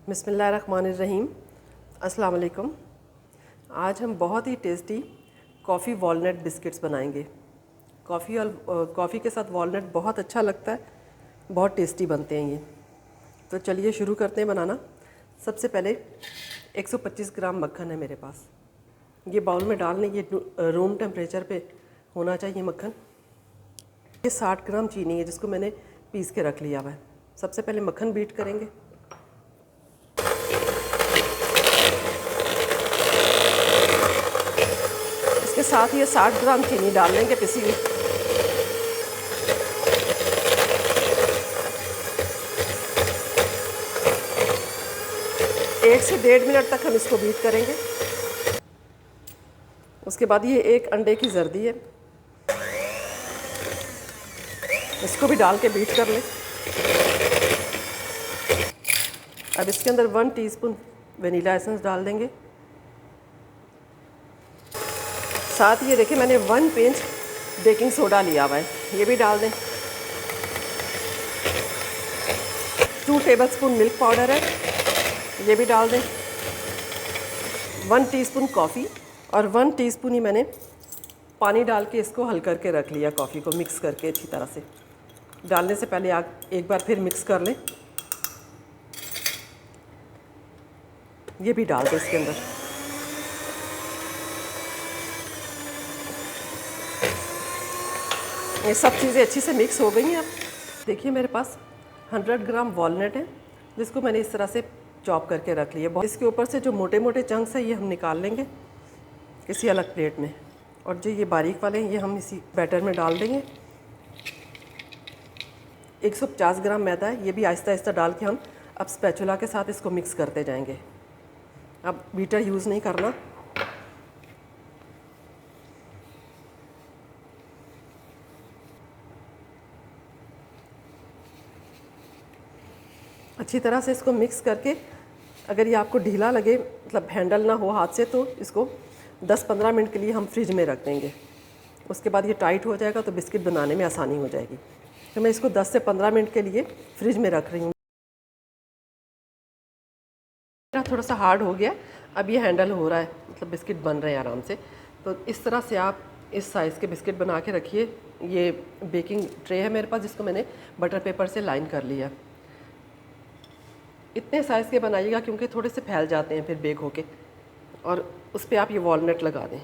बिस्मिल्लाहिर्रहमानिर्रहीम। अस्सलाम वालेकुम। आज हम बहुत ही टेस्टी कॉफ़ी वॉलनट बिस्किट्स बनाएंगे। कॉफ़ी के साथ वॉलनट बहुत अच्छा लगता है, बहुत टेस्टी बनते हैं ये। तो चलिए शुरू करते हैं बनाना। सबसे पहले 125 ग्राम मक्खन है मेरे पास। ये बाउल में डाल लें। ये रूम टेम्परेचर पे होना चाहिए मक्खन। ये 60 ग्राम चीनी है जिसको मैंने पीस के रख लिया हुआ है। सबसे पहले मक्खन बीट करेंगे। इसके साथ ये 60 ग्राम चीनी डाल लेंगे पिसी हुई। एक से 1.5 मिनट तक हम इसको बीट करेंगे। उसके बाद ये एक अंडे की जर्दी है, इसको भी डाल के बीट कर लें। अब इसके अंदर 1 टीस्पून वनीला एसेंस डाल देंगे। साथ ये देखिए मैंने 1 पिंच बेकिंग सोडा लिया हुआ है, ये भी डाल दें। 2 टेबलस्पून मिल्क पाउडर है, ये भी डाल दें। 1 टीस्पून कॉफ़ी और 1 टीस्पून ही मैंने पानी डाल के इसको हल करके रख लिया। कॉफ़ी को मिक्स करके अच्छी तरह से डालने से पहले आप एक बार फिर मिक्स कर लें। ये भी डाल दें इसके अंदर। ये सब चीज़ें अच्छी से मिक्स हो गई हैं। अब देखिए मेरे पास 100 ग्राम वॉलनट है जिसको मैंने इस तरह से चॉप करके रख लिया। इसके ऊपर से जो मोटे मोटे चंक्स हैं ये हम निकाल लेंगे किसी अलग प्लेट में, और जो ये बारीक वाले हैं ये हम इसी बैटर में डाल देंगे। 150 ग्राम मैदा है, ये भी आहिस्ता आहिस्ता डाल के हम अब स्पैचुला के साथ इसको मिक्स करते जाएंगे। अब बीटर यूज़ नहीं करना। अच्छी तरह से इसको मिक्स करके, अगर ये आपको ढीला लगे, मतलब हैंडल ना हो हाथ से, तो इसको 10-15 मिनट के लिए हम फ्रिज में रख देंगे। उसके बाद ये टाइट हो जाएगा तो बिस्किट बनाने में आसानी हो जाएगी। तो मैं इसको 10 से 15 मिनट के लिए फ्रिज में रख रही हूँ। थोड़ा सा हार्ड हो गया, अब ये हैंडल हो रहा है, मतलब बिस्किट बन रहे हैं आराम से। तो इस तरह से आप इस साइज़ के बिस्किट बना के रखिए। ये बेकिंग ट्रे है मेरे पास जिसको मैंने बटर पेपर से लाइन कर लिया। इतने साइज़ के बनाइएगा क्योंकि थोड़े से फैल जाते हैं फिर बेक होके, और उस पर आप ये वॉलनट लगा दें।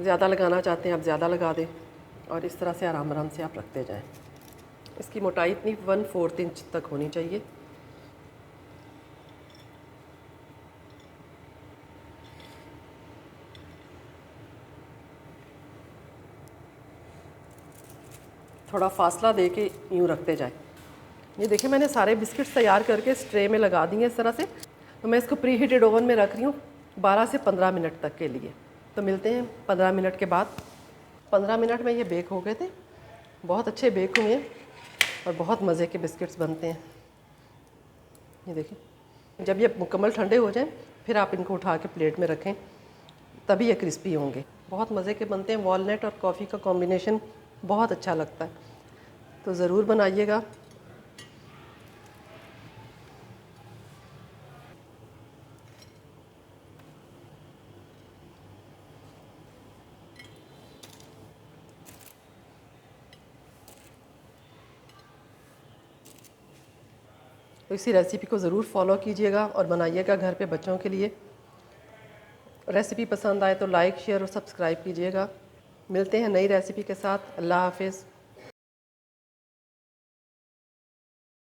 ज़्यादा लगाना चाहते हैं आप ज़्यादा लगा दें, और इस तरह से आराम आराम से आप रखते जाएं। इसकी मोटाई इतनी 1/4 इंच तक होनी चाहिए। थोड़ा फासला दे के यूँ रखते जाएं। ये देखिए मैंने सारे बिस्किट्स तैयार करके इस ट्रे में लगा दिए इस तरह से। तो मैं इसको प्री हीटेड ओवन में रख रही हूँ 12 से 15 मिनट तक के लिए। तो मिलते हैं 15 मिनट के बाद। 15 मिनट में ये बेक हो गए थे, बहुत अच्छे बेक हुए हैं और बहुत मज़े के बिस्किट्स बनते हैं। ये देखिए जब ये मुकम्मल ठंडे हो जाएं फिर आप इनको उठा के प्लेट में रखें, तभी ये क्रिस्पी होंगे। बहुत मज़े के बनते हैं। वॉलनट और कॉफ़ी का कॉम्बिनेशन बहुत अच्छा लगता है, तो ज़रूर बनाइएगा। तो इसी रेसिपी को ज़रूर फॉलो कीजिएगा और बनाइएगा घर पे बच्चों के लिए। रेसिपी पसंद आए तो लाइक, शेयर और सब्सक्राइब कीजिएगा। मिलते हैं नई रेसिपी के साथ। अल्लाह हाफ़िज़।